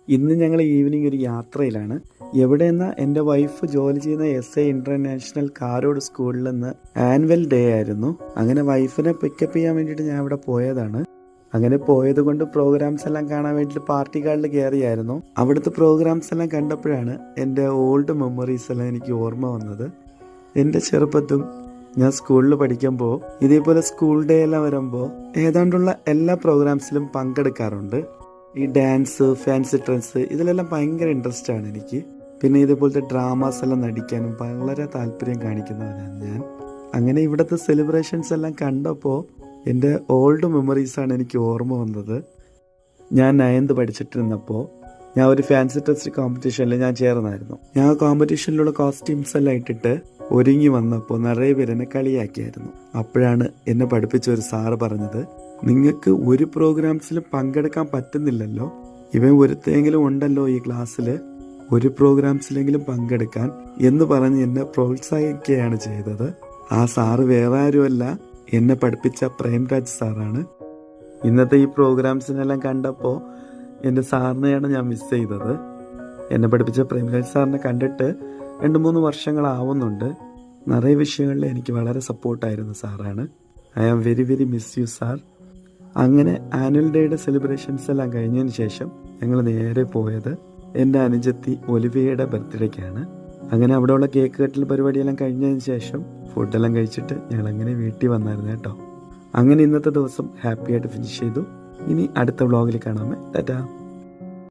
ഇന്ന് ഞങ്ങൾ ഈവനിങ് ഒരു യാത്രയിലാണ്. എവിടെയെന്ന എൻ്റെ വൈഫ് ജോലി ചെയ്യുന്ന SA ഇൻ്റർനാഷണൽ കാരോട് സ്കൂളിൽ നിന്ന് ആനുവൽ ഡേ ആയിരുന്നു. അങ്ങനെ വൈഫിനെ പിക്കപ്പ് ചെയ്യാൻ വേണ്ടിയിട്ട് ഞാൻ ഇവിടെ പോയതാണ്. അങ്ങനെ പോയത് കൊണ്ട് പ്രോഗ്രാംസ് എല്ലാം കാണാൻ വേണ്ടിയിട്ട് പാർട്ടി കാർഡിൽ കയറിയായിരുന്നു. അവിടുത്തെ പ്രോഗ്രാംസ് എല്ലാം കണ്ടപ്പോഴാണ് എൻ്റെ ഓൾഡ് മെമ്മറീസ് എല്ലാം എനിക്ക് ഓർമ്മ വന്നത്. എൻ്റെ ചെറുപ്പത്തും ഞാൻ സ്കൂളിൽ പഠിക്കുമ്പോൾ ഇതേപോലെ സ്കൂൾ ഡേ എല്ലാം വരുമ്പോൾ ഏതാണ്ടുള്ള എല്ലാ പ്രോഗ്രാംസിലും പങ്കെടുക്കാറുണ്ട്. ഈ ഡാൻസ്, ഫാൻസി ഡ്രസ്സ് ഇതിലെല്ലാം ഭയങ്കര ഇൻട്രസ്റ്റ് ആണ് എനിക്ക്. പിന്നെ ഇതേപോലത്തെ ഡ്രാമാസ് എല്ലാം നടിക്കാനും വളരെ താല്പര്യം കാണിക്കുന്നവനാണ് ഞാൻ. അങ്ങനെ ഇവിടുത്തെ സെലിബ്രേഷൻസ് എല്ലാം കണ്ടപ്പോൾ എൻ്റെ ഓൾഡ് മെമ്മറീസാണ് എനിക്ക് ഓർമ്മ വന്നത്. ഞാൻ 9th പഠിച്ചിട്ടിരുന്നപ്പോൾ ഞാൻ ഒരു ഫാൻസി ഡ്രസ് കോമ്പറ്റീഷനിൽ ഞാൻ ചേർന്നായിരുന്നു. ഞാൻ കോമ്പറ്റീഷനിലുള്ള കോസ്റ്റ്യൂംസ് എല്ലാം ഇട്ടിട്ട് ഒരുങ്ങി വന്നപ്പോൾ നിറയെ പേര് എന്നെ കളിയാക്കിയായിരുന്നു. അപ്പോഴാണ് എന്നെ പഠിപ്പിച്ച ഒരു സാറ് പറഞ്ഞത്, നിങ്ങൾക്ക് ഒരു പ്രോഗ്രാംസിലും പങ്കെടുക്കാൻ പറ്റുന്നില്ലല്ലോ, ഇവൻ ഒരുത്തെങ്കിലും ഉണ്ടല്ലോ ഈ ക്ലാസ്സിൽ, ഒരു പ്രോഗ്രാംസിലെങ്കിലും പങ്കെടുക്കാൻ എന്ന് പറഞ്ഞ് എന്നെ പ്രോത്സാഹിക്കുകയാണ് ചെയ്തത്. ആ സാറ് വേറെ ആരുമല്ല, എന്നെ പഠിപ്പിച്ച പ്രേംരാജ് സാറാണ്. ഇന്നത്തെ ഈ പ്രോഗ്രാംസിനെല്ലാം കണ്ടപ്പോൾ എൻ്റെ സാറിനെയാണ് ഞാൻ മിസ് ചെയ്തത്. എന്നെ പഠിപ്പിച്ച പ്രേംരാജ് സാറിനെ കണ്ടിട്ട് 2-3 വർഷങ്ങളാവുന്നുണ്ട്. നിറയെ വിഷയങ്ങളിൽ എനിക്ക് വളരെ സപ്പോർട്ടായിരുന്ന സാറാണ്. I am very very miss you sir. അങ്ങനെ ആനുവൽ ഡേയുടെ സെലിബ്രേഷൻസ് എല്ലാം കഴിഞ്ഞതിന് ശേഷം ഞങ്ങൾ നേരെ പോയത് എൻ്റെ അനുജത്തി ഒലിവിയയുടെ ബർത്ത്ഡേക്കാണ്. അങ്ങനെ അവിടെയുള്ള കേക്ക് കട്ടിൽ പരിപാടിയെല്ലാം കഴിഞ്ഞതിന് ശേഷം ഫുഡെല്ലാം കഴിച്ചിട്ട് ഞങ്ങൾ അങ്ങനെ വീട്ടിൽ വന്നായിരുന്നു കേട്ടോ. അങ്ങനെ ഇന്നത്തെ ദിവസം ഹാപ്പി ആയിട്ട് ഫിനിഷ് ചെയ്തു. ഇനി അടുത്ത വ്ളോഗിൽ കാണാമേ. ടാറ്റാ.